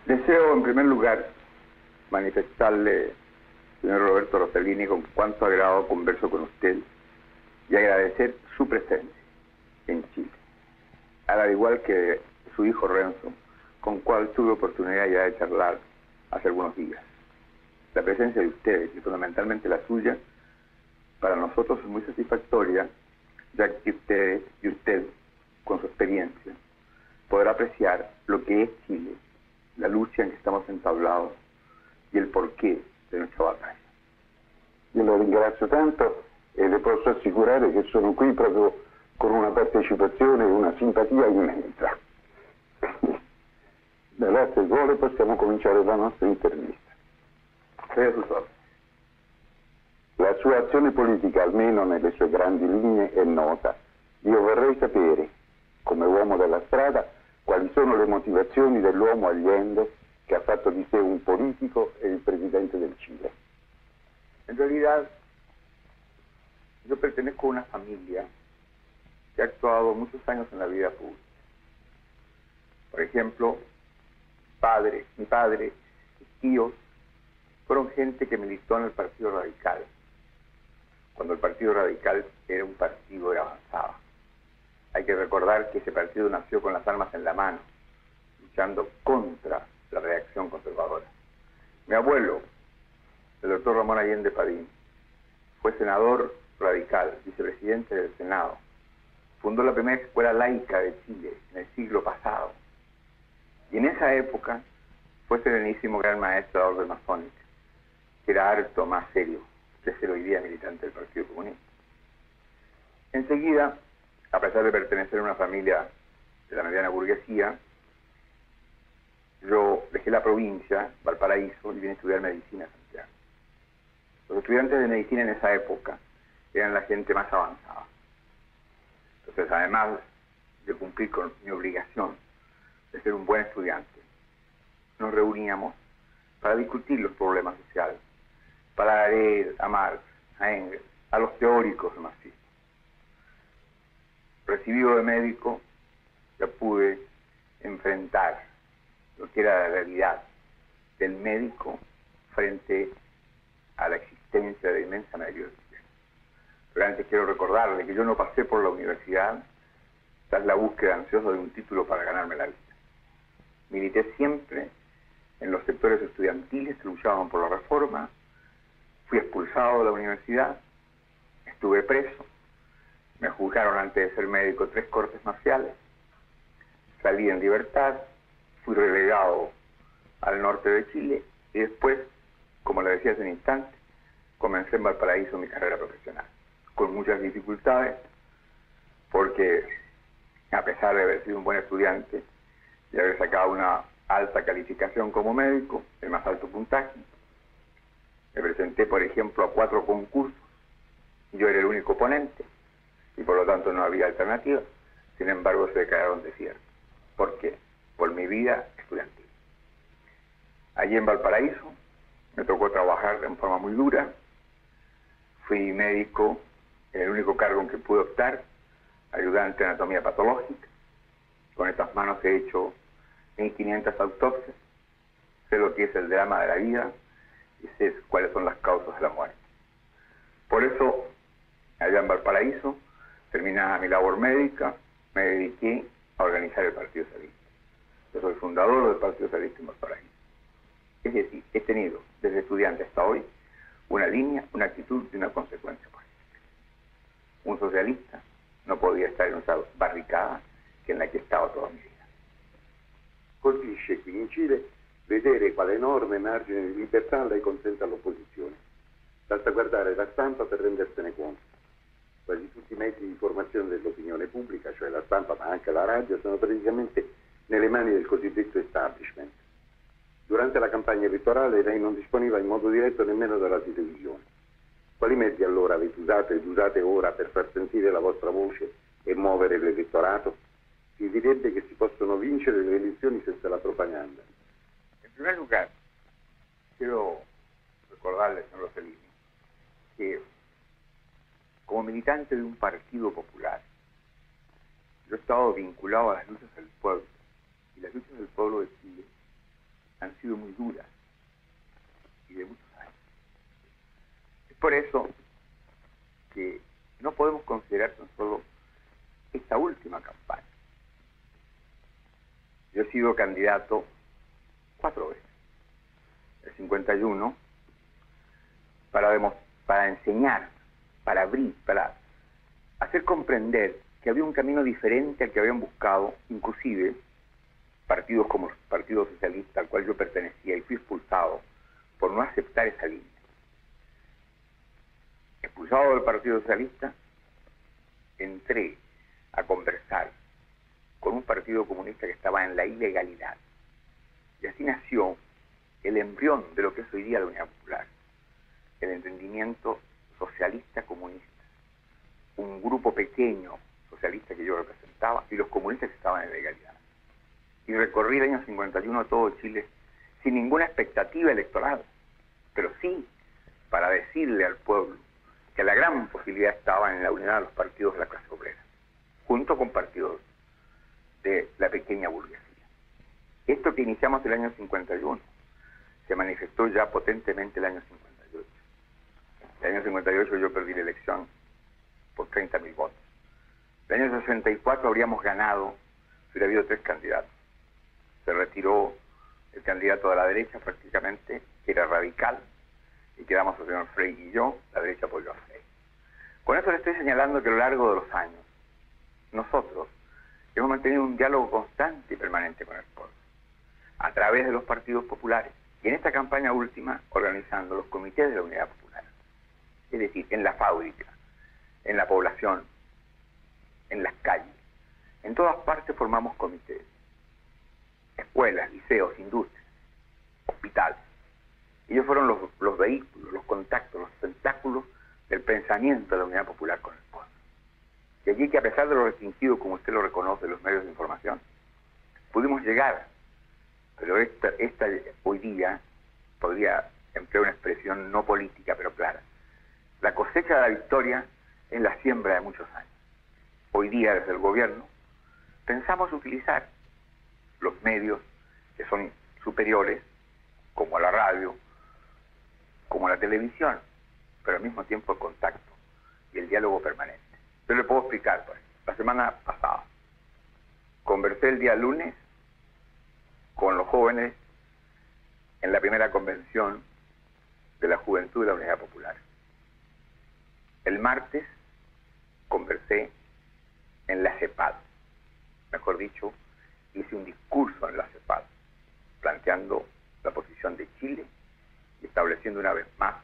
Deseo, en primer lugar, manifestarle, señor Roberto Rossellini, con cuánto agrado converso con usted y agradecer su presencia en Chile, al igual que su hijo Renzo, con cual tuve oportunidad ya de charlar hace algunos días. La presencia de ustedes, y fundamentalmente la suya, para nosotros es muy satisfactoria, ya que ustedes y usted, con su experiencia, podrá apreciar lo que es Chile, la lucha en que estamos entablados y el porqué de nuestra batalla. Io lo ringrazio tanto e le posso assicurare che sono qui proprio con una partecipazione e una simpatia immensa. Allora, se vuole, possiamo cominciare la nostra intervista. La sua azione politica, almeno nelle sue grandi linee, è nota. Io vorrei sapere, come uomo della strada, quali sono le motivazioni dell'uomo Allende che ha fatto di sé un politico e il presidente del Chile. En realidad, yo pertenezco a una familia que ha actuado muchos años en la vida pública. Por ejemplo, mi padre, mis tíos, fueron gente que militó en el Partido Radical, cuando el Partido Radical era un partido que avanzaba. Hay que recordar que ese partido nació con las armas en la mano, luchando contra la reacción conservadora. Mi abuelo, el doctor Ramón Allende Padín, fue senador radical, vicepresidente del Senado. Fundó la primera escuela laica de Chile en el siglo pasado. Y en esa época fue serenísimo gran maestro de la orden masónica, que era harto más serio que ser hoy día militante del Partido Comunista. Enseguida, a pesar de pertenecer a una familia de la mediana burguesía, yo dejé la provincia, Valparaíso, y vine a estudiar medicina a Santiago. Los estudiantes de medicina en esa época eran la gente más avanzada. Entonces, además de cumplir con mi obligación de ser un buen estudiante, nos reuníamos para discutir los problemas sociales, para leer a Marx, a Engels, a los teóricos del marxismo. Recibido de médico, ya pude enfrentar lo que era la realidad del médico frente a la existencia de la inmensa mayoría de los chilenos. Pero antes quiero recordarle que yo no pasé por la universidad tras la búsqueda ansiosa de un título para ganarme la vida. Milité siempre en los sectores estudiantiles que luchaban por la reforma, fui expulsado de la universidad, estuve preso, me juzgaron antes de ser médico 3 cortes marciales, salí en libertad, fui relegado al norte de Chile y después, como le decía hace un instante, comencé en Valparaíso mi carrera profesional, con muchas dificultades, porque a pesar de haber sido un buen estudiante y haber sacado una alta calificación como médico, el más alto puntaje, me presenté, por ejemplo, a 4 concursos, yo era el único ponente, y por lo tanto no había alternativa. Sin embargo, se declararon desiertos. ¿Por qué? Por mi vida estudiantil. Allí en Valparaíso me tocó trabajar en forma muy dura. Fui médico en el único cargo en que pude optar, ayudante de anatomía patológica. Con estas manos he hecho 1500 autopsias. Sé lo que es el drama de la vida y sé cuáles son las causas de la muerte. Por eso, allá en Valparaíso, terminada mi labor médica, me dediqué a organizar el Partido Socialista. Yo soy fundador del Partido Socialista en Valparaíso. Es decir, he tenido, desde estudiante hasta hoy, una línea, una actitud y una consecuencia política. Un socialista no podía estar en otra barricada que en la que he estado toda mi vida. Colpisce qui in Cile vedere quale enorme margine di libertà lei consente all'opposizione. Basta guardare la stampa per rendersene conto. Quasi tutti i mezzi di informazione dell'opinione pubblica, cioè la stampa ma anche la radio, sono praticamente nelle mani del cosiddetto establishment. Durante la campagna elettorale lei non disponeva in modo diretto nemmeno della televisione. Quali mezzi allora avete usato ed usate ora per far sentire la vostra voce e muovere l'elettorato? Si direbbe che si possono vincere le elezioni senza la propaganda. En primer lugar, quiero recordarle, señor Rossellini, que como militante de un partido popular, yo he estado vinculado a las luchas del pueblo, y las luchas del pueblo de Chile han sido muy duras y de muchos años. Es por eso que no podemos considerar tan solo esta última campaña. Yo he sido candidato 4 veces. El 51, para enseñar, para abrir, para hacer comprender que había un camino diferente al que habían buscado, inclusive partidos como el Partido Socialista, al cual yo pertenecía y fui expulsado por no aceptar esa línea. Expulsado del Partido Socialista, entré a conversar con un partido comunista que estaba en la ilegalidad. Y así nació el embrión de lo que es hoy día la Unidad Popular, el entendimiento socialista comunista, un grupo pequeño socialista que yo representaba y los comunistas que estaban en legalidad. Y recorrí el año 51 todo Chile sin ninguna expectativa electoral, pero sí para decirle al pueblo que la gran posibilidad estaba en la unidad de los partidos de la clase obrera, junto con partidos de la pequeña burguesía. Esto que iniciamos el año 51 se manifestó ya potentemente el año 58. El año 58 yo perdí la elección por 30.000 votos. El año 64 habríamos ganado si hubiera habido 3 candidatos. Se retiró el candidato de la derecha prácticamente, que era radical, y quedamos el señor Frey y yo, la derecha apoyó a Frey. Con eso le estoy señalando que a lo largo de los años, nosotros hemos mantenido un diálogo constante y permanente con el pueblo, a través de los partidos populares, y en esta campaña última, organizando los comités de la Unidad Popular. Es decir, en la fábrica, en la población, en las calles, en todas partes formamos comités. Escuelas, liceos, industrias, hospitales. Ellos fueron los vehículos, los contactos, los tentáculos del pensamiento de la Unidad Popular con el pueblo. Y allí que a pesar de lo restringido, como usted lo reconoce, los medios de información, pudimos llegar. Pero esta hoy día, podría emplear una expresión no política, pero clara. La cosecha de la victoria es la siembra de muchos años. Hoy día, desde el gobierno, pensamos utilizar los medios que son superiores, como la radio, como la televisión, pero al mismo tiempo el contacto y el diálogo permanente. Yo le puedo explicar, pues. La semana pasada conversé el día lunes con los jóvenes en la primera convención de la Juventud de la Unidad Popular. El martes conversé en la CEPAD, mejor dicho, hice un discurso en la CEPAD, planteando la posición de Chile y estableciendo una vez más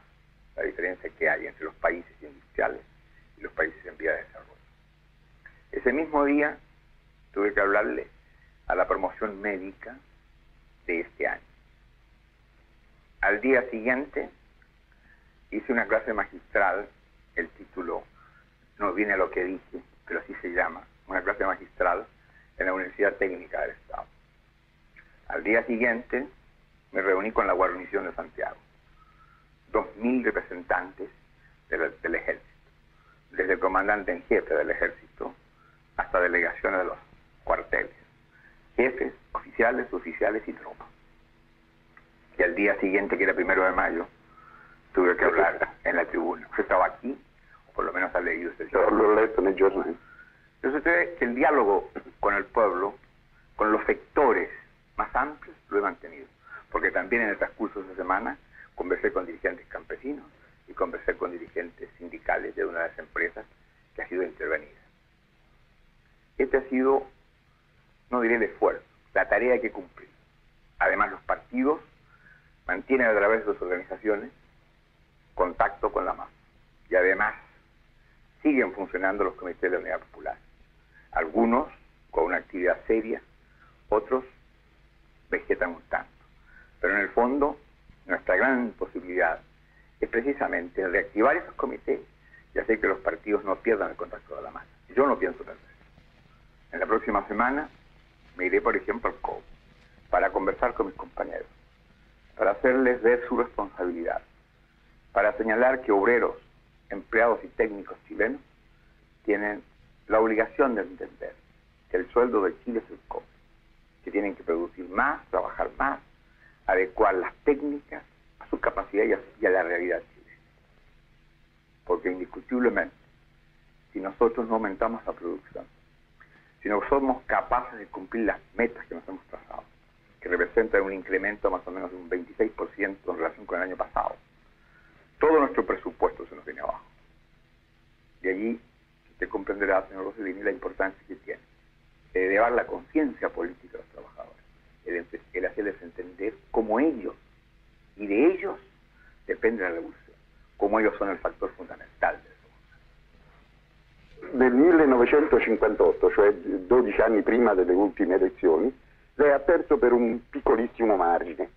la diferencia que hay entre los países industriales y los países en vía de desarrollo. Ese mismo día tuve que hablarle a la promoción médica de este año. Al día siguiente hice una clase magistral, el título no viene a lo que dije, pero así se llama, una clase magistral en la Universidad Técnica del Estado. Al día siguiente me reuní con la guarnición de Santiago, 2.000 representantes del ejército, desde el comandante en jefe del ejército hasta delegaciones de los cuarteles, jefes, oficiales, suboficiales y tropas. Y al día siguiente, que era 1 de mayo, tuve que hablar en la tribuna. Usted estaba aquí, o por lo menos ha leído este giornale. L'ho letto nel giornale. Entonces usted ve que el diálogo con el pueblo, con los sectores más amplios, lo he mantenido. Porque también en el transcurso de esa semana conversé con dirigentes campesinos y conversé con dirigentes sindicales de una de las empresas que ha sido intervenida. Este ha sido, no diré el esfuerzo, la tarea que cumplir. Además, los partidos mantienen a través de sus organizaciones contacto con la masa. Y además, siguen funcionando los comités de la Unidad Popular. Algunos con una actividad seria, otros vegetan un tanto. Pero en el fondo, nuestra gran posibilidad es precisamente reactivar esos comités y hacer que los partidos no pierdan el contacto de la masa. Yo no pienso perder. En la próxima semana me iré, por ejemplo, al COB para conversar con mis compañeros, para hacerles ver su responsabilidad, para señalar que obreros, empleados y técnicos chilenos tienen la obligación de entender que el sueldo de Chile es el COB, que tienen que producir más, trabajar más, adecuar las técnicas a su capacidad y a la realidad chilena. Porque indiscutiblemente, si nosotros no aumentamos la producción, si no somos capaces de cumplir las metas que nos hemos trazado, que representan un incremento más o menos de un 26% en relación con el año pasado, todo nuestro presupuesto se nos viene abajo. Y allí usted comprenderá, señor Rossellini, la importancia que tiene de elevar la conciencia política de los trabajadores, el hacerles entender cómo ellos, y de ellos, depende la revolución, cómo ellos son el factor fundamental de eso. Nel 1958, cioè 12 anni prima delle ultime elezioni, lei ha perso per un piccolissimo margine.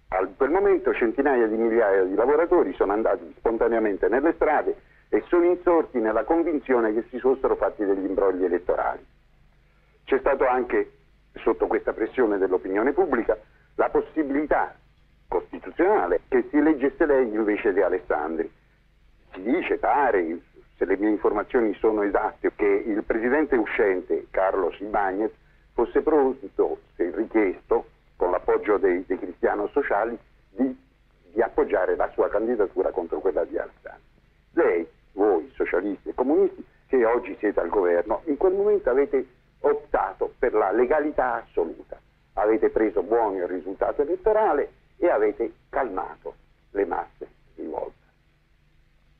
A quel momento centinaia di migliaia di lavoratori sono andati spontaneamente nelle strade e sono insorti nella convinzione che si fossero fatti degli imbrogli elettorali. C'è stato anche, sotto questa pressione dell'opinione pubblica, la possibilità costituzionale che si eleggesse lei invece di Alessandri. Si dice, pare, se le mie informazioni sono esatte, che il presidente uscente, Carlos Ibáñez, fosse pronto, se richiesto, con l'appoggio dei cristiano sociali, di appoggiare la sua candidatura contro quella di Alessandri. Lei, voi, socialisti e comunisti, che oggi siete al governo, in quel momento avete optato per la legalità assoluta. Avete preso buoni il risultato elettorale e avete calmato le masse rivolte.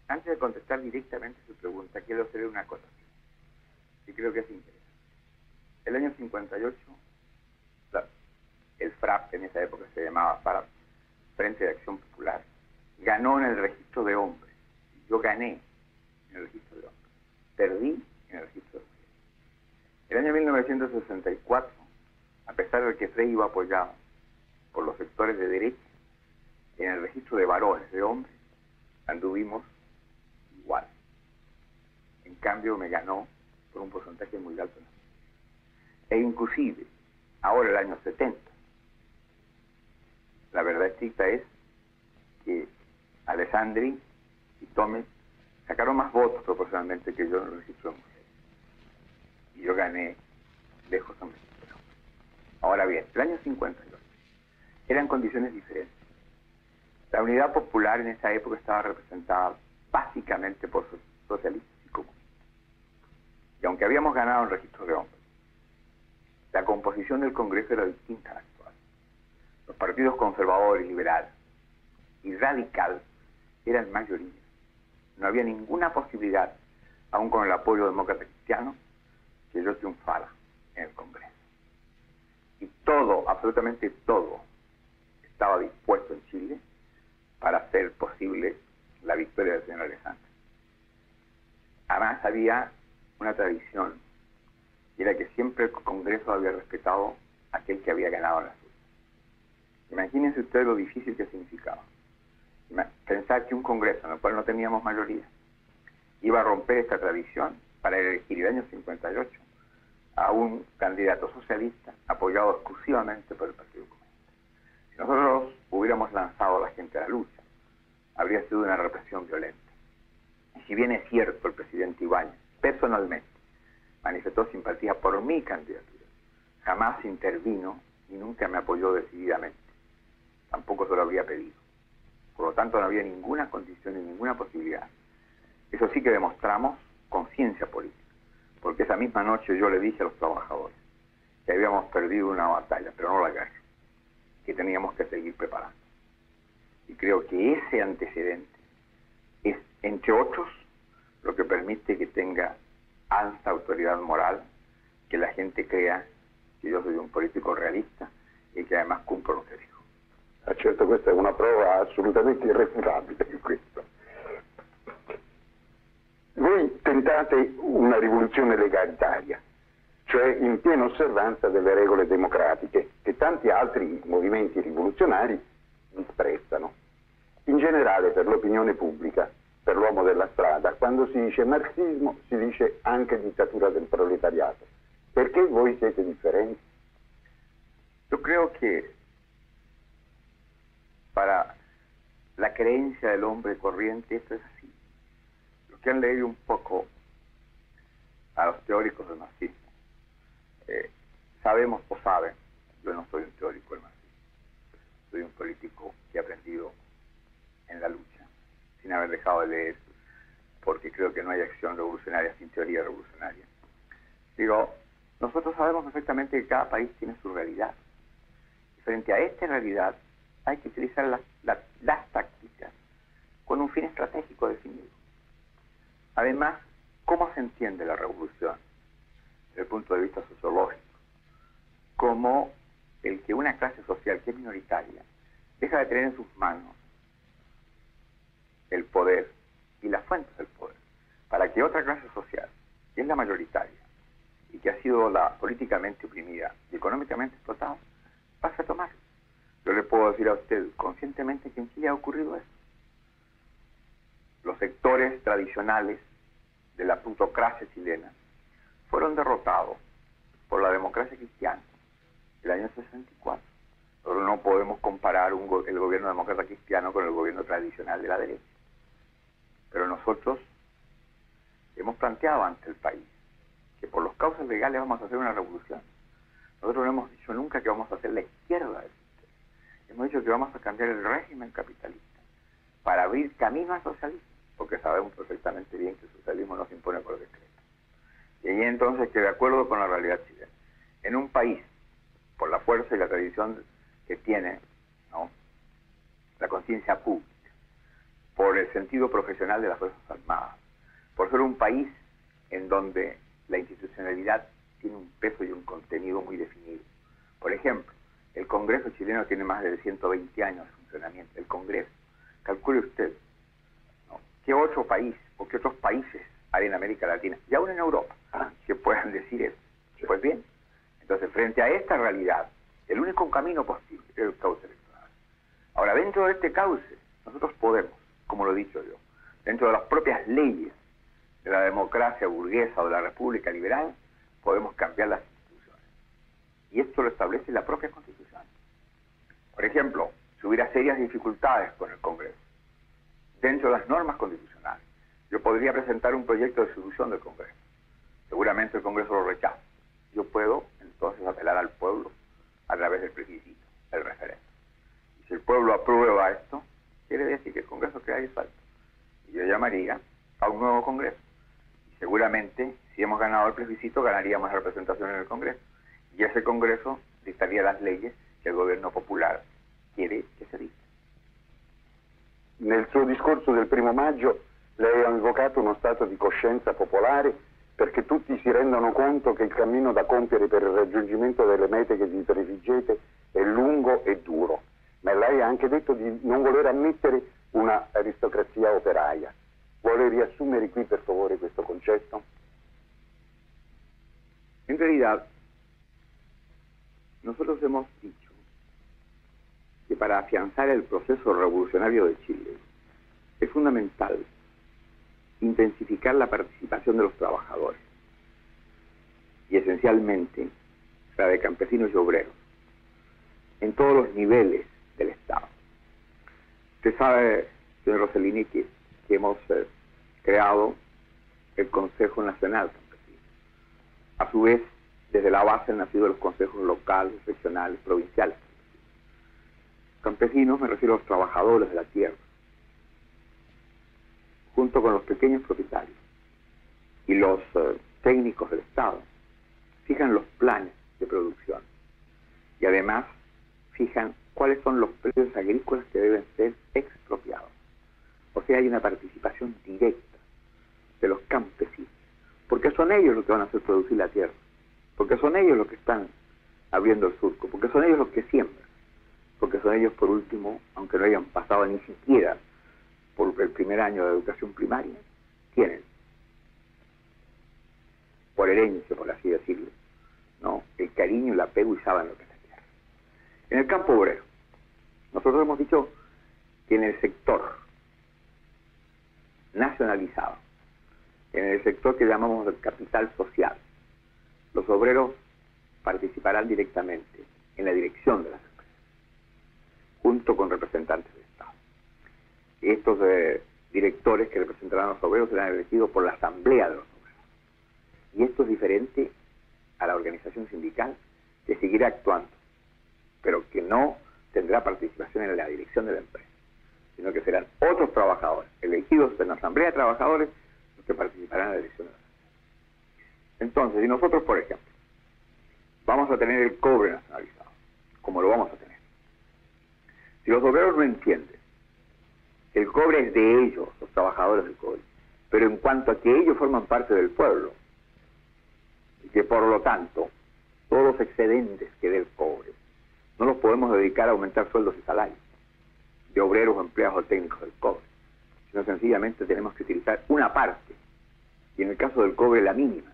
Antes de contestar directamente su pregunta, quiero hacer una cosa que creo que es interesante. El año 58, el FRAP, en esa época se llamaba FRAP, Frente de Acción Popular, ganó en el registro de hombres. Yo gané en el registro de hombres. Perdí en el registro de mujeres. El año 1964, a pesar de que Frei iba apoyado por los sectores de derecha, en el registro de varones, de hombres, anduvimos igual. En cambio me ganó por un porcentaje muy alto. E inclusive, ahora el año 70, la verdad estricta es que Alessandri y Tome sacaron más votos proporcionalmente que yo en el registro de mujeres. Y yo gané lejos en el registro de hombres. Ahora bien, el año 58 eran condiciones diferentes. La unidad popular en esa época estaba representada básicamente por socialistas y comunistas. Y aunque habíamos ganado el registro de hombres, la composición del Congreso era distinta a la actual. Los partidos conservadores, liberales y radical eran mayoría. No había ninguna posibilidad, aun con el apoyo demócrata cristiano, que yo triunfara en el Congreso. Y todo, absolutamente todo, estaba dispuesto en Chile para hacer posible la victoria del señor Alessandri. Además había una tradición, y era que siempre el Congreso había respetado a aquel que había ganado la suya. Imagínense ustedes lo difícil que significaba. Pensar que un Congreso en el cual no teníamos mayoría iba a romper esta tradición para elegir el año 58 a un candidato socialista apoyado exclusivamente por el Partido Comunista. Si nosotros hubiéramos lanzado a la gente a la lucha, habría sido una represión violenta. Y si bien es cierto, el presidente Ibáñez personalmente manifestó simpatía por mi candidatura, jamás intervino y nunca me apoyó decididamente. Tampoco se lo habría pedido. Por lo tanto, no había ninguna condición y ninguna posibilidad. Eso sí que demostramos conciencia política, porque esa misma noche yo le dije a los trabajadores que habíamos perdido una batalla, pero no la guerra, que teníamos que seguir preparando. Y creo que ese antecedente es, entre otros, lo que permite que tenga alta autoridad moral, que la gente crea que yo soy un político realista y que además cumplo lo que digo. Certo, questa è una prova assolutamente irrefutabile di questo. Voi tentate una rivoluzione legalitaria, cioè in piena osservanza delle regole democratiche che tanti altri movimenti rivoluzionari disprezzano. In generale per l'opinione pubblica, per l'uomo della strada, quando si dice marxismo si dice anche dittatura del proletariato. Perché voi siete differenti? Yo creo que para la creencia del hombre corriente esto es así. Los que han leído un poco a los teóricos del marxismo, sabemos o saben, yo no soy un teórico del marxismo, soy un político que he aprendido en la lucha, sin haber dejado de leer, porque creo que no hay acción revolucionaria sin teoría revolucionaria. Digo, nosotros sabemos perfectamente que cada país tiene su realidad. Y frente a esta realidad hay que utilizar las tácticas con un fin estratégico definido. Además, ¿cómo se entiende la revolución desde el punto de vista sociológico? Como el que una clase social que es minoritaria deja de tener en sus manos el poder y las fuentes del poder, para que otra clase social, que es la mayoritaria, y que ha sido la políticamente oprimida y económicamente explotada, pase a tomar. Yo le puedo decir a usted conscientemente que en Chile ha ocurrido eso. Los sectores tradicionales de la plutocracia chilena fueron derrotados por la democracia cristiana el año 64. Pero no podemos comparar el gobierno demócrata cristiano con el gobierno tradicional de la derecha. Pero nosotros hemos planteado ante el país que por las causas legales vamos a hacer una revolución. Nosotros no hemos dicho nunca que vamos a hacer la izquierda del sistema. Hemos dicho que vamos a cambiar el régimen capitalista para abrir camino al socialismo, porque sabemos perfectamente bien que el socialismo no se impone por decreto. Y ahí entonces que de acuerdo con la realidad chilena, en un país, por la fuerza y la tradición que tiene, ¿no?, la conciencia pública, por el sentido profesional de las Fuerzas Armadas, por ser un país en donde la institucionalidad tiene un peso y un contenido muy definido. Por ejemplo, el Congreso chileno tiene más de 120 años de funcionamiento. El Congreso, calcule usted, ¿no?, ¿qué otro país o qué otros países hay en América Latina, y aún en Europa, que puedan decir eso? Pues bien, entonces frente a esta realidad, el único camino posible es el cauce electoral. Ahora, dentro de este cauce, nosotros podemos, como lo he dicho yo, dentro de las propias leyes de la democracia burguesa o de la república liberal, podemos cambiar las instituciones. Y esto lo establece la propia Constitución. Por ejemplo, si hubiera serias dificultades con el Congreso, dentro de las normas constitucionales, yo podría presentar un proyecto de disolución del Congreso. Seguramente el Congreso lo rechaza. Yo puedo entonces apelar al pueblo a través del plebiscito, el referéndum. Y si el pueblo aprueba esto, quiere decir que el Congreso queda disuelto. Y yo llamaría a un nuevo Congreso. Y seguramente, si hemos ganado el plebiscito, ganaríamos la representación en el Congreso. Y ese Congreso dictaría las leyes che il governo popolare chiede che si dicta. Nel suo discorso del 1° maggio lei ha invocato uno stato di coscienza popolare perché tutti si rendano conto che il cammino da compiere per il raggiungimento delle mete che vi prefiggete è lungo e duro, ma lei ha anche detto di non voler ammettere una aristocrazia operaia. Vuole riassumere qui per favore questo concetto? En realidad, nosotros hemos dicho que para afianzar el proceso revolucionario de Chile es fundamental intensificar la participación de los trabajadores y esencialmente la de campesinos y obreros en todos los niveles del Estado. Usted sabe, señor Rossellini, que hemos creado el Consejo Nacional Campesino. A su vez, desde la base han nacido los consejos locales, regionales, provinciales. Campesinos, me refiero a los trabajadores de la tierra, junto con los pequeños propietarios y los técnicos del Estado, fijan los planes de producción y además fijan cuáles son los precios agrícolas que deben ser expropiados. O sea, hay una participación directa de los campesinos, porque son ellos los que van a hacer producir la tierra, porque son ellos los que están abriendo el surco, porque son ellos los que siembran, porque son ellos, por último, aunque no hayan pasado ni siquiera por el primer año de educación primaria, tienen, por herencia, por así decirlo, ¿no?, el cariño, el apego y saben lo que es la tierra. En el campo obrero, nosotros hemos dicho que en el sector nacionalizado, en el sector que llamamos el capital social, los obreros participarán directamente en la dirección de las empresas, junto con representantes del Estado. Estos directores que representarán a los obreros serán elegidos por la asamblea de los obreros. Y esto es diferente a la organización sindical, que seguirá actuando, pero que no tendrá participación en la dirección de la empresa, sino que serán otros trabajadores, elegidos en la Asamblea de Trabajadores, los que participarán en la dirección de la empresa. Entonces, si nosotros, por ejemplo, vamos a tener el cobre nacionalizado, como lo vamos a tener, si los obreros no entienden que el cobre es de ellos, los trabajadores del cobre, pero en cuanto a que ellos forman parte del pueblo, y que por lo tanto todos los excedentes que dé el cobre no los podemos dedicar a aumentar sueldos y salarios de obreros, empleados o técnicos del cobre, sino sencillamente tenemos que utilizar una parte, y en el caso del cobre la mínima.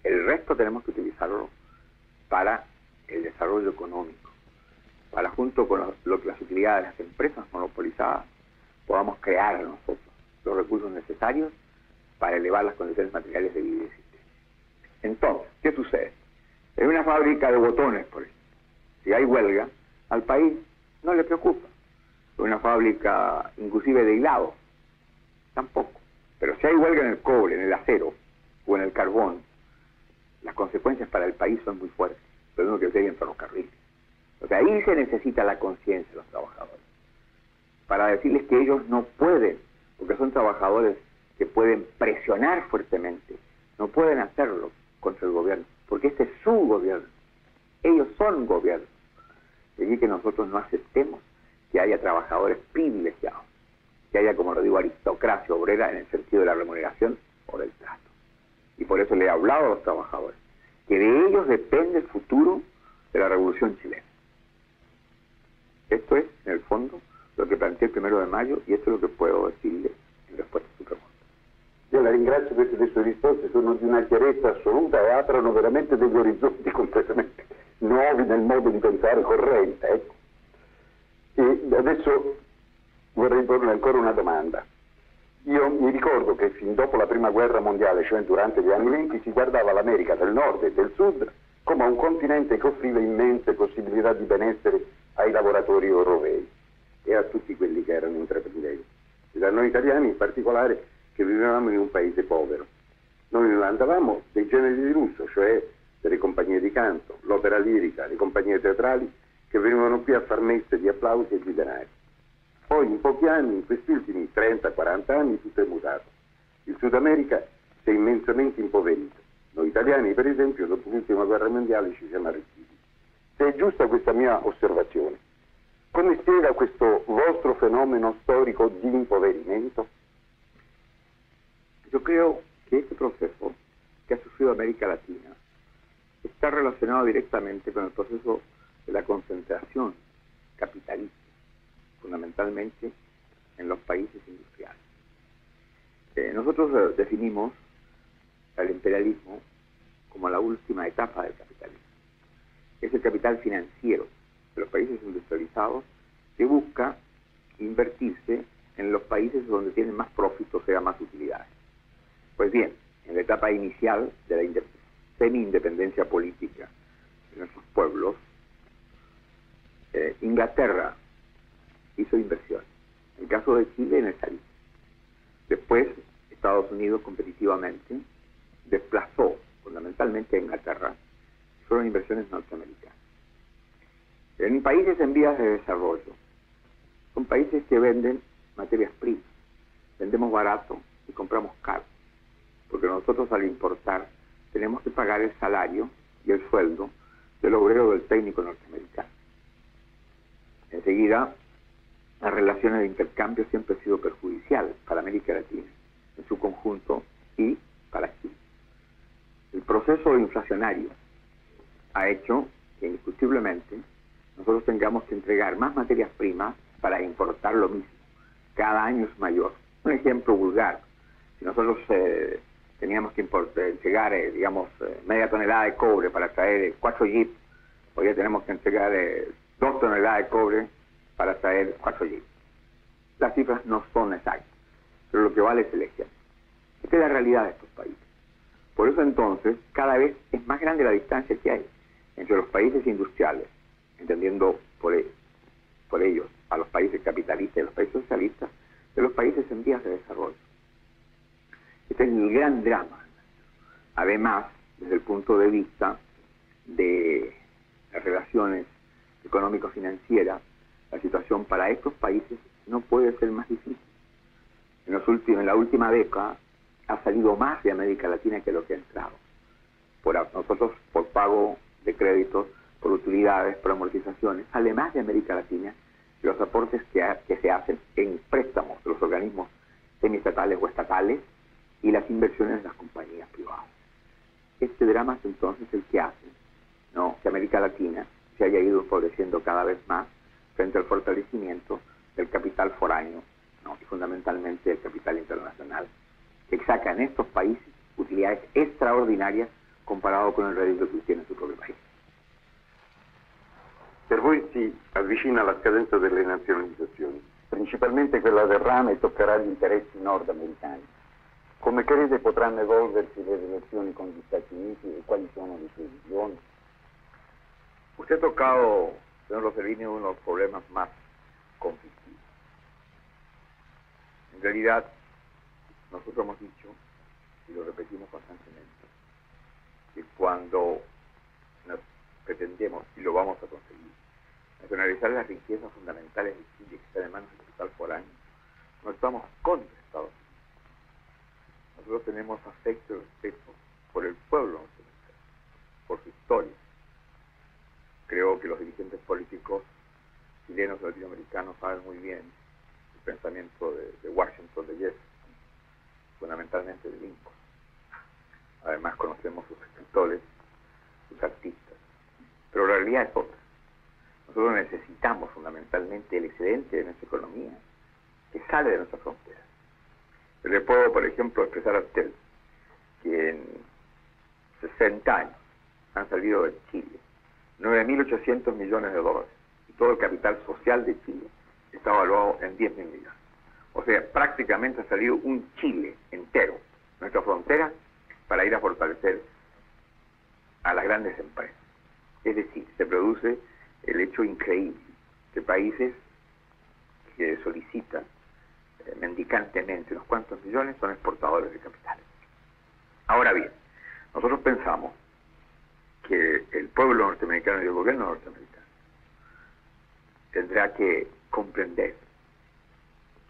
El resto tenemos que utilizarlo para el desarrollo económico, para junto con las utilidades de las empresas monopolizadas podamos crear nosotros los recursos necesarios para elevar las condiciones materiales de vida y existencia. Entonces, ¿qué sucede? En una fábrica de botones, por ejemplo, si hay huelga, al país no le preocupa. En una fábrica inclusive de hilado, tampoco. Pero si hay huelga en el cobre, en el acero o en el carbón, las consecuencias para el país son muy fuertes. Lo mismo que en ferrocarriles. O sea, ahí se necesita la conciencia de los trabajadores, para decirles que ellos no pueden, porque son trabajadores que pueden presionar fuertemente, no pueden hacerlo contra el gobierno, porque este es su gobierno, ellos son gobierno. De allí que nosotros no aceptemos que haya trabajadores privilegiados, que haya, como lo digo, aristocracia obrera en el sentido de la remuneración o del trato. Y por eso le he hablado a los trabajadores, que de ellos depende el futuro de la Revolución Chilena. Esto es, en el fondo, lo que planteé el 1 de mayo, y esto es lo que puedo decirle in risposta a su pregunta. Io la ringrazio perché le sue risposte sono di una chiarezza assoluta e aprono veramente degli orizzonti completamente nuovi nel modo di pensare corrente. Ecco. E adesso vorrei porle ancora una domanda. Io mi ricordo che fin dopo la Prima Guerra Mondiale, cioè durante gli anni 20, si guardava l'America del Nord e del Sud come un continente che offriva immense possibilità di benessere ai lavoratori europei e a tutti quelli che erano intraprendenti. E da noi italiani in particolare, che vivevamo in un paese povero. Noi andavamo dei generi di lusso, cioè delle compagnie di canto, l'opera lirica, le compagnie teatrali, che venivano qui a far messe di applausi e di denari. Poi in pochi anni, in questi ultimi 30-40 anni, tutto è mutato. Il Sud America si è immensamente impoverito. Noi italiani, per esempio, dopo l'ultima guerra mondiale ci siamo arricchiti. Se è giusta questa mia osservazione, come spiega questo vostro fenomeno storico di impoverimento? Yo creo que este proceso que ha sufrido América Latina está relacionado directamente con el proceso de la concentración capitalista, fundamentalmente en los países industriales. Nosotros definimos el imperialismo como la última etapa del capitalismo. Es el capital financiero de los países industrializados que busca invertirse en los países donde tienen más profit, o sea, más utilidades. Pues bien, en la etapa inicial de la semi-independencia política de nuestros pueblos, Inglaterra hizo inversión. En el caso de Chile, en el Salitre. Después, Estados Unidos competitivamente desplazó fundamentalmente a Inglaterra, fueron inversiones norteamericanas. En países en vías de desarrollo, son países que venden materias primas. Vendemos barato y compramos caro, porque nosotros al importar tenemos que pagar el salario y el sueldo del obrero o del técnico norteamericano. Enseguida, las relaciones de intercambio siempre han sido perjudiciales para América Latina en su conjunto y para Chile. El proceso inflacionario ha hecho que indiscutiblemente nosotros tengamos que entregar más materias primas para importar lo mismo. Cada año es mayor. Un ejemplo vulgar: si nosotros teníamos que entregar, media tonelada de cobre para traer 4 jeeps, hoy ya tenemos que entregar 2 toneladas de cobre para traer 4 jeeps. Las cifras no son exactas, pero lo que vale es el ejemplo. Esta es la realidad de estos países. Por eso entonces, cada vez es más grande la distancia que hay entre los países industriales, entendiendo por ellos a los países capitalistas y a los países socialistas, de los países en vías de desarrollo. Este es el gran drama. Además, desde el punto de vista de las relaciones económico-financiera, la situación para estos países no puede ser más difícil. En la última década ha salido más de América Latina que lo que ha entrado. Nosotros, por pago de créditos, por utilidades, por amortizaciones, sale más de América Latina que los aportes que se hacen en préstamos de los organismos semiestatales o estatales y las inversiones de las compañías privadas. Este drama es entonces el que hace, ¿no?, que América Latina se haya ido empobreciendo cada vez más frente al fortalecimiento del capital foráneo, ¿no?, y fundamentalmente el capital internacional, que saca en estos países utilidades extraordinarias comparado con el rédito que tiene su proprio país. Per voi si avvicina la scadenza delle nazionalizzazioni, principalmente quella del rame toccherà gli interessi nordamericani. Come crede potranno evolversi le relazioni con gli Stati Uniti e quali sono le sue visioni? Usted ha tocado, señor Rossellini, uno de los problemas más conflictivos. En realidad, nosotros hemos dicho, y lo repetimos constantemente, que cuando nos pretendemos, y lo vamos a conseguir, nacionalizar las riquezas fundamentales de Chile que están en manos del capital foráneo, no estamos contra Estados Unidos. Nosotros tenemos afecto y respeto por el pueblo norteamericano, por su historia. Creo que los dirigentes políticos chilenos y latinoamericanos saben muy bien el pensamiento de Washington, de Jefferson, fundamentalmente de Lincoln. Además conocemos sus escritores, sus artistas. Pero la realidad es otra. Nosotros necesitamos fundamentalmente el excedente de nuestra economía que sale de nuestras fronteras. Le puedo, por ejemplo, expresar a usted que en 60 años han salido de Chile 9.800 millones de dólares y todo el capital social de Chile está evaluado en 10.000 millones. O sea, prácticamente ha salido un Chile entero de nuestra frontera para ir a fortalecer a las grandes empresas. Es decir, se produce el hecho increíble que países que solicitan mendicantemente unos cuantos millones son exportadores de capitales. Ahora bien, nosotros pensamos que el pueblo norteamericano y el gobierno norteamericano tendrá que comprender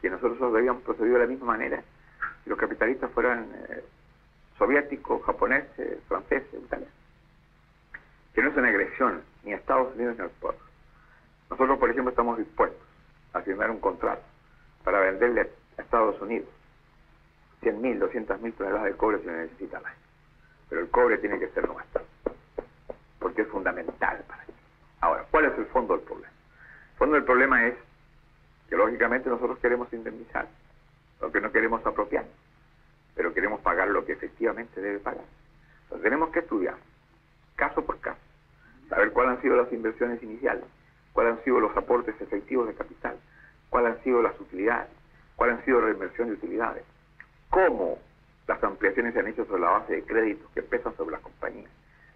que nosotros debíamos proceder de la misma manera si los capitalistas fueran soviéticos, japoneses, franceses, italianos. Que no es una agresión ni a Estados Unidos ni al pueblo. Nosotros, por ejemplo, estamos dispuestos a firmar un contrato para venderle a Estados Unidos 100.000, 200.000 toneladas de cobre si se necesita más. Pero el cobre tiene que ser nuestro, porque es fundamental para ellos. Ahora, ¿cuál es el fondo del problema? El fondo del problema es que lógicamente nosotros queremos indemnizar, lo que no queremos apropiar, pero queremos pagar lo que efectivamente debe pagar. Entonces tenemos que estudiar, caso por caso, saber cuáles han sido las inversiones iniciales, cuáles han sido los aportes efectivos de capital, cuáles han sido las utilidades, cuáles han sido la reinversión de utilidades, cómo las ampliaciones se han hecho sobre la base de créditos que pesan sobre las compañías.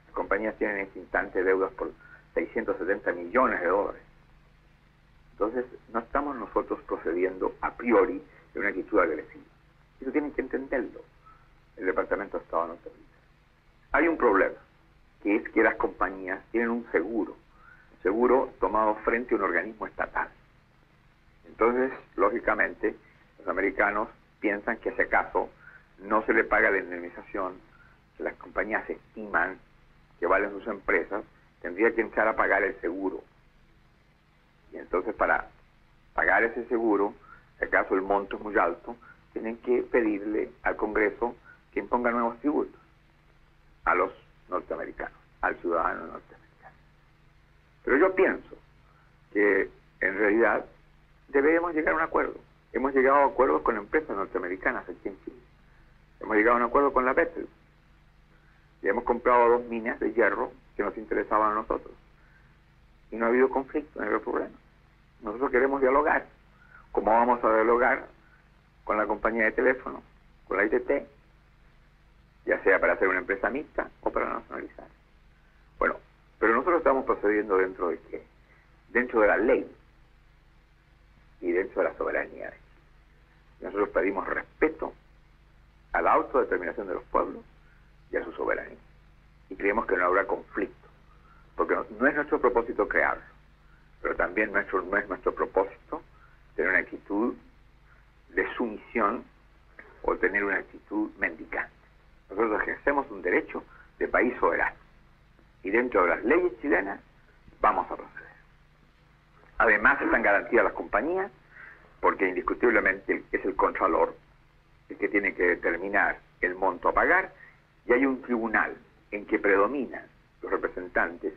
Las compañías tienen en este instante deudas por 670 millones de dólares. Entonces, no estamos nosotros procediendo a priori de una actitud agresiva. Eso tienen que entenderlo el Departamento de Estado norteamericano. Hay un problema, que es que las compañías tienen un seguro tomado frente a un organismo estatal. Entonces, lógicamente, los americanos piensan que si acaso no se le paga la indemnización que las compañías estiman que valen sus empresas, tendría que entrar a pagar el seguro. Y entonces, para pagar ese seguro, si acaso el monto es muy alto, tienen que pedirle al Congreso que imponga nuevos tributos a los norteamericanos, al ciudadano norteamericano. Pero yo pienso que en realidad debemos llegar a un acuerdo. Hemos llegado a acuerdos con empresas norteamericanas aquí en Chile. Hemos llegado a un acuerdo con la Bechtel. Y hemos comprado 2 minas de hierro que nos interesaban a nosotros. Y no ha habido conflicto, no ha habido problema. Nosotros queremos dialogar. ¿Cómo vamos a dialogar con la compañía de teléfono, con la ITT? Ya sea para hacer una empresa mixta o para nacionalizar. Bueno, pero nosotros estamos procediendo dentro de qué? Dentro de la ley y dentro de la soberanía de Chile. Nosotros pedimos respeto a la autodeterminación de los pueblos y a su soberanía. Y creemos que no habrá conflicto, porque no es nuestro propósito crearlo. pero también no es nuestro propósito tener una actitud de sumisión o tener una actitud mendicante. Nosotros ejercemos un derecho de país soberano y dentro de las leyes chilenas vamos a proceder. Además están garantidas las compañías porque indiscutiblemente es el Contralor el que tiene que determinar el monto a pagar y hay un tribunal en que predominan los representantes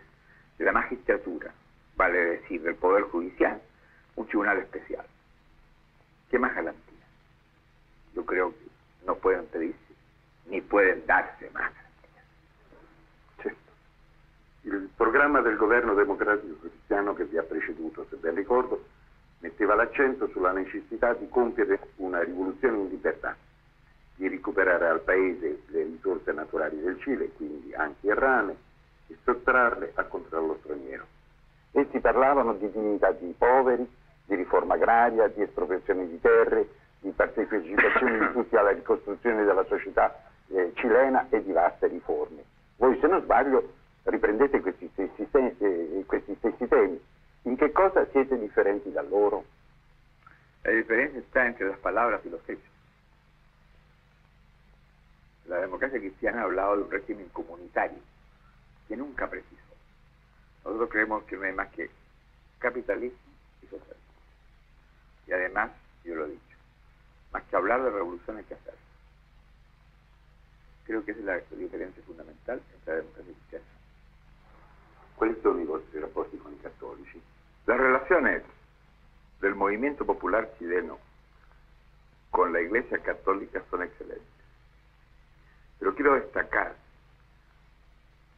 de la magistratura, vale decir, del Poder Judicial, un tribunal especial. ¿Qué más garantía? Yo creo que no pueden pedirse ni pueden darse más garantías. Certo. Il programma del governo democratico cristiano che vi ha preceduto, se ben ricordo, metteva l'accento sulla necessità di compiere una rivoluzione in libertà, di recuperare al paese le risorse naturali del Cile, quindi anche il rame, e sottrarle al controllo straniero. Essi parlavano di dignità dei poveri, di riforma agraria, di espropriazione di terre, di partecipazione di tutti alla ricostruzione della società cilena e di vaste riforme. Voi, se non sbaglio, riprendete questi stessi temi. In che cosa siete differenti da loro? La diferencia está entre las palabras y los hechos. La democracia cristiana ha hablado de un régimen comunitario que nunca precisó. Nosotros creemos que no hay más que capitalismo y socialismo. Y además, yo lo he dicho, más que hablar de revolución hay que hacerlo. Creo que esa es la diferencia fundamental entre la democracia cristiana. Quali sono i vostri rapporti con i cattolici? Las relaciones del movimiento popular chileno con la Iglesia Católica son excelentes. Pero quiero destacar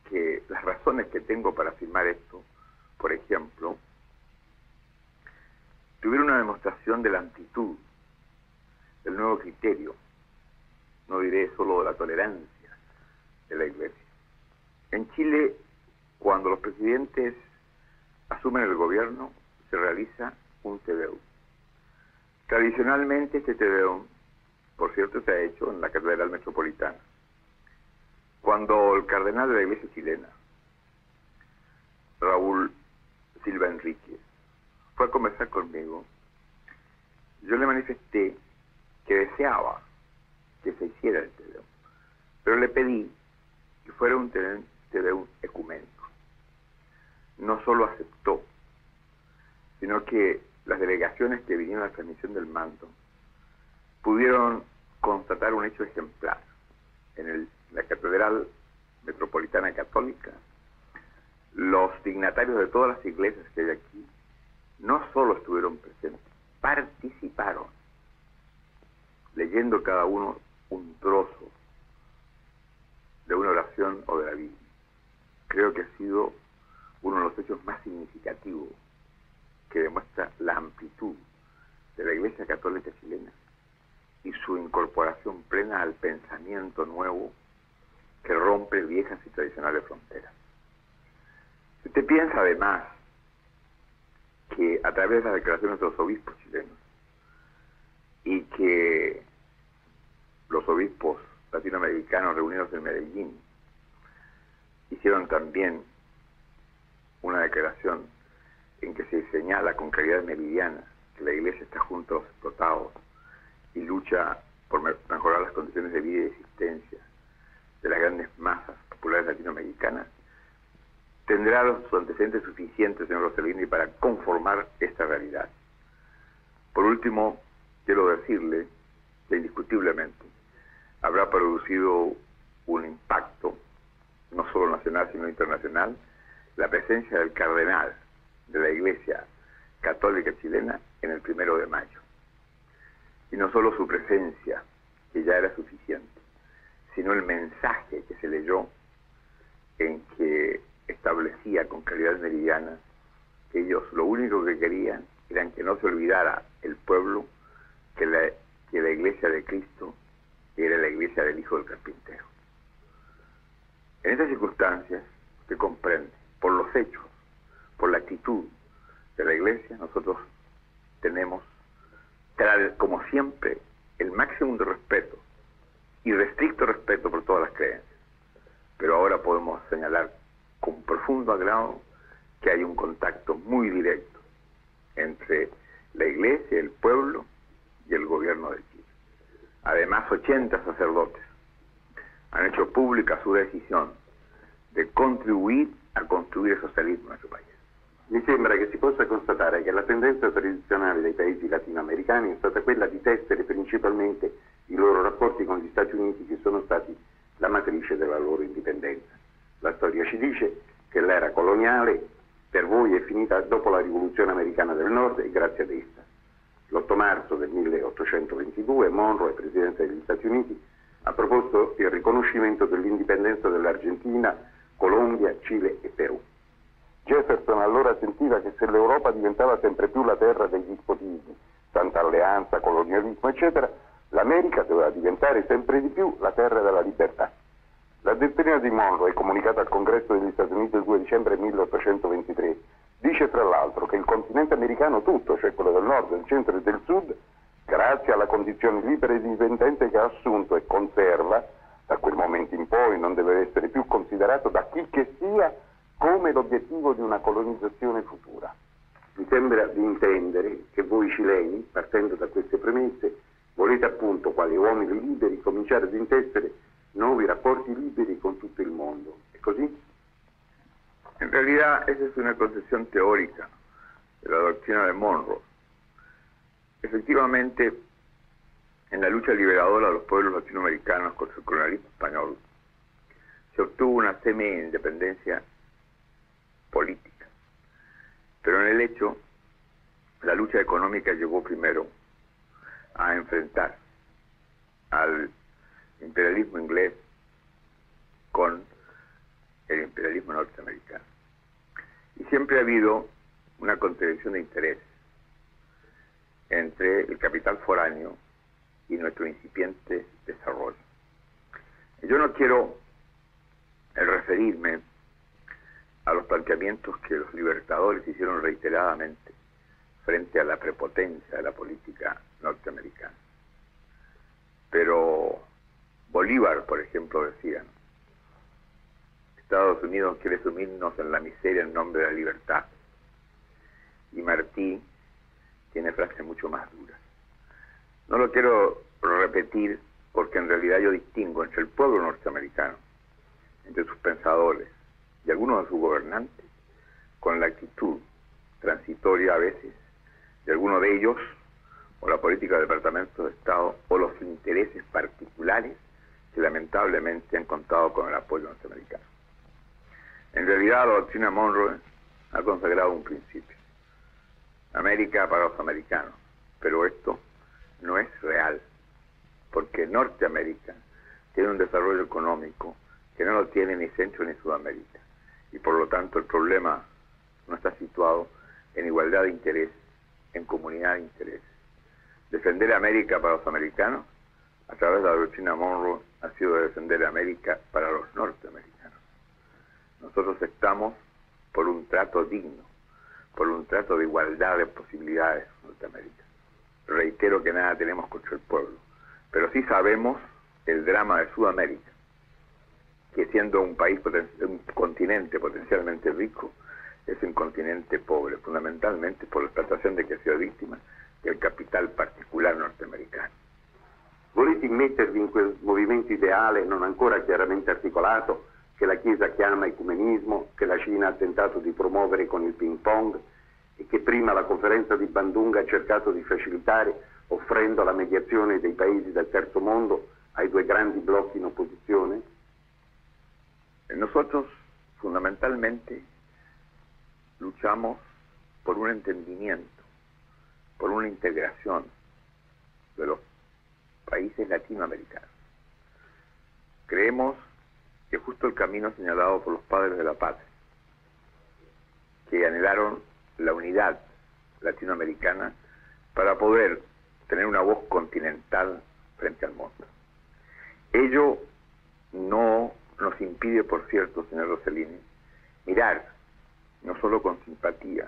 que las razones que tengo para afirmar esto, por ejemplo, tuvieron una demostración de la amplitud del nuevo criterio, no diré solo de la tolerancia de la Iglesia. En Chile, cuando los presidentes asumen el gobierno, se realiza un Te Deum. Tradicionalmente este Te Deum, por cierto, se ha hecho en la Catedral Metropolitana. Cuando el cardenal de la Iglesia chilena, Raúl Silva Enríquez, fue a conversar conmigo, yo le manifesté que deseaba que se hiciera el Te Deum, pero le pedí que fuera un Te Deum ecuménico. No solo aceptó, sino que las delegaciones que vinieron a la transmisión del manto pudieron constatar un hecho ejemplar. En la Catedral Metropolitana Católica, los dignatarios de todas las iglesias que hay aquí no solo estuvieron presentes, participaron, leyendo cada uno un trozo de una oración o de la Biblia. Creo que ha sido uno de los hechos más significativos que demuestra la amplitud de la Iglesia Católica chilena y su incorporación plena al pensamiento nuevo que rompe viejas y tradicionales fronteras. Si usted piensa además que a través de las declaraciones de los obispos chilenos y que los obispos latinoamericanos reunidos en Medellín hicieron también una declaración en que se señala con claridad meridiana que la Iglesia está junto a los explotados y lucha por mejorar las condiciones de vida y de existencia de las grandes masas populares latinoamericanas, tendrá los antecedentes suficientes, señor Rossellini, para conformar esta realidad. Por último, quiero decirle que indiscutiblemente habrá producido un impacto, no solo nacional, sino internacional, la presencia del cardenal de la Iglesia Católica chilena en el 1 de mayo. Y no solo su presencia, que ya era suficiente, sino el mensaje que se leyó en que establecía con claridad meridiana que ellos lo único que querían era que no se olvidara el pueblo que la Iglesia de Cristo era la Iglesia del Hijo del Carpintero. En estas circunstancias, se comprende, por los hechos, por la actitud de la Iglesia, nosotros tenemos, como siempre, el máximo de respeto y restricto respeto por todas las creencias. Pero ahora podemos señalar con profundo agrado que hay un contacto muy directo entre la Iglesia, el pueblo y el gobierno de Chile. Además, 80 sacerdotes han hecho pública su decisión de contribuir a construir el socialismo en nuestro país. Mi sembra che si possa constatare che la tendenza tradizionale dei paesi latinoamericani è stata quella di tessere principalmente i loro rapporti con gli Stati Uniti, che sono stati la matrice della loro indipendenza. La storia ci dice che l'era coloniale per voi è finita dopo la rivoluzione americana del Nord e grazie ad essa. L'8 marzo del 1822 Monroe, presidente degli Stati Uniti, ha proposto il riconoscimento dell'indipendenza dell'Argentina, Colombia, Cile e Perù. Jefferson allora sentiva che se l'Europa diventava sempre più la terra dei dispotismi, Santa Alleanza, colonialismo, eccetera, l'America doveva diventare sempre di più la terra della libertà. La dottrina di Monroe, comunicata al Congresso degli Stati Uniti il 2 dicembre 1823, dice tra l'altro che il continente americano tutto, cioè quello del nord, del centro e del sud, grazie alla condizione libera e indipendente che ha assunto e conserva, da quel momento in poi non deve essere più considerato da chi che sia come l'obiettivo di una colonizzazione futura. Mi sembra di intendere che voi cileni, partendo da queste premesse, volete appunto, quali uomini liberi, cominciare ad intessere nuovi rapporti liberi con tutto il mondo. ¿Es così? En realidad, esa es una concepción teórica de la doctrina de Monroe. Efectivamente, en la lucha liberadora de los pueblos latinoamericanos contra el colonialismo español, se obtuvo una semi-independencia política. Pero en el hecho, la lucha económica llevó primero a enfrentar al imperialismo inglés con el imperialismo norteamericano. Y siempre ha habido una contradicción de interés entre el capital foráneo y nuestro incipiente desarrollo. Yo no quiero referirme a los planteamientos que los libertadores hicieron reiteradamente frente a la prepotencia de la política norteamericana. Pero Bolívar, por ejemplo, decía: Estados Unidos quiere sumirnos en la miseria en nombre de la libertad. Y Martí tiene frases mucho más duras. No lo quiero repetir porque en realidad yo distingo entre el pueblo norteamericano, entre sus pensadores y algunos de sus gobernantes, con la actitud transitoria a veces de algunos de ellos, o la política del Departamento de Estado, o los intereses particulares que lamentablemente han contado con el apoyo norteamericano. En realidad la doctrina Monroe ha consagrado un principio: América para los americanos, pero esto no es real, porque Norteamérica tiene un desarrollo económico que no lo tiene ni Centro ni Sudamérica, y por lo tanto el problema no está situado en igualdad de interés, en comunidad de interés. Defender América para los americanos, a través de la doctrina Monroe, ha sido defender América para los norteamericanos. Nosotros estamos por un trato digno, por un trato de igualdad de posibilidades en Norteamérica. Reitero que nada tenemos contra el pueblo, pero sí sabemos el drama de Sudamérica, que siendo un país, un continente potencialmente rico, es un continente pobre, fundamentalmente por la explotación de que ha sido víctima del capital particular norteamericano. Volete immettervi in quel movimento ideale non ancora chiaramente articolato che la Chiesa chiama ecumenismo, che la Cina ha tentato di promuovere con il ping pong e che prima la conferenza di Bandung ha cercato di facilitare offrendo la mediazione dei paesi del terzo mondo ai due grandi blocchi in opposizione? Nosotros fundamentalmente luchamos por un entendimiento, por una integración de los países latinoamericanos. Creemos que justo el camino señalado por los padres de la patria, que anhelaron la unidad latinoamericana para poder tener una voz continental frente al mundo. Ello no nos impide, por cierto, señor Rossellini, mirar no solo con simpatía,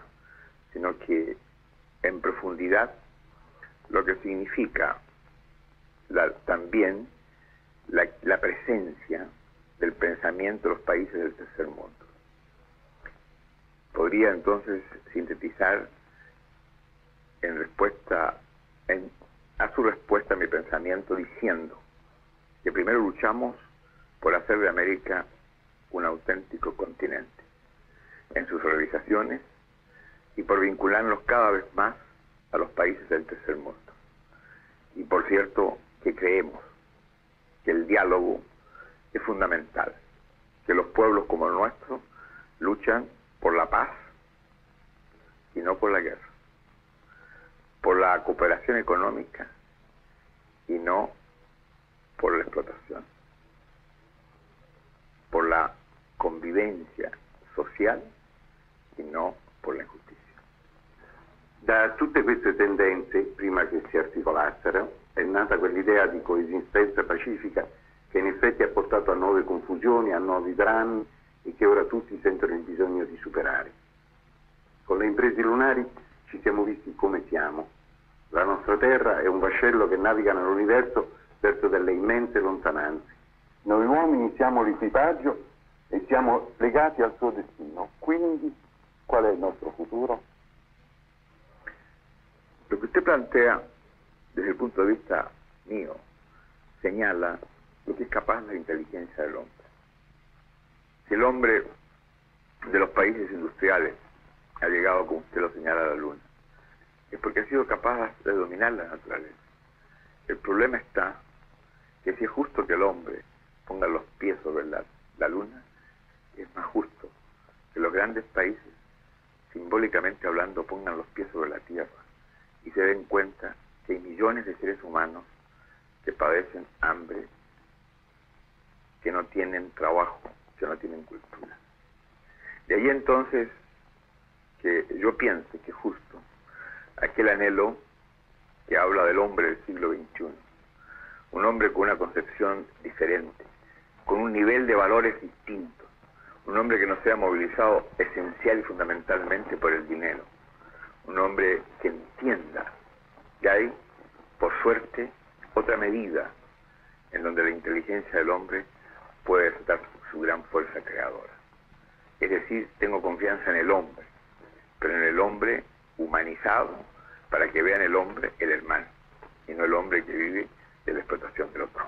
sino que en profundidad lo que significa también la presencia del pensamiento de los países del tercer mundo. Podría entonces sintetizar a su respuesta a mi pensamiento diciendo que primero luchamos por hacer de América un auténtico continente en sus realizaciones y por vincularnos cada vez más a los países del tercer mundo. Y por cierto que creemos que el diálogo es fundamental, que los pueblos como el nuestro luchan por la paz y no por la guerra, por la cooperación económica y no por la explotación, por la convivencia social e non per l'ingiustizia. Da tutte queste tendenze, prima che si articolassero, è nata quell'idea di coesistenza pacifica che in effetti ha portato a nuove confusioni, a nuovi drammi e che ora tutti sentono il bisogno di superare. Con le imprese lunari ci siamo visti come siamo. La nostra terra è un vascello che naviga nell'universo verso delle immense lontananze. Noi uomini siamo l'equipaggio e siamo legati al suo destino. Quindi, qual è il nostro futuro? Lo que usted plantea, desde el punto de vista mío, señala lo que es capaz la inteligencia del hombre. Si el hombre de los países industriales ha llegado, como usted lo señala, a la Luna, es porque ha sido capaz de dominar la naturaleza. El problema está que si es justo que el hombre ponga los pies sobre la Luna, es más justo que los grandes países, simbólicamente hablando, pongan los pies sobre la Tierra y se den cuenta que hay millones de seres humanos que padecen hambre, que no tienen trabajo, que no tienen cultura. De ahí entonces que yo piense que justo aquel anhelo que habla del hombre del siglo XXI, un hombre con una concepción diferente, con un nivel de valores distintos, un hombre que no sea movilizado esencial y fundamentalmente por el dinero, un hombre que entienda que hay, por suerte, otra medida en donde la inteligencia del hombre puede dar su gran fuerza creadora. Es decir, tengo confianza en el hombre, pero en el hombre humanizado, para que vean el hombre el hermano, y no el hombre que vive de la explotación del otro.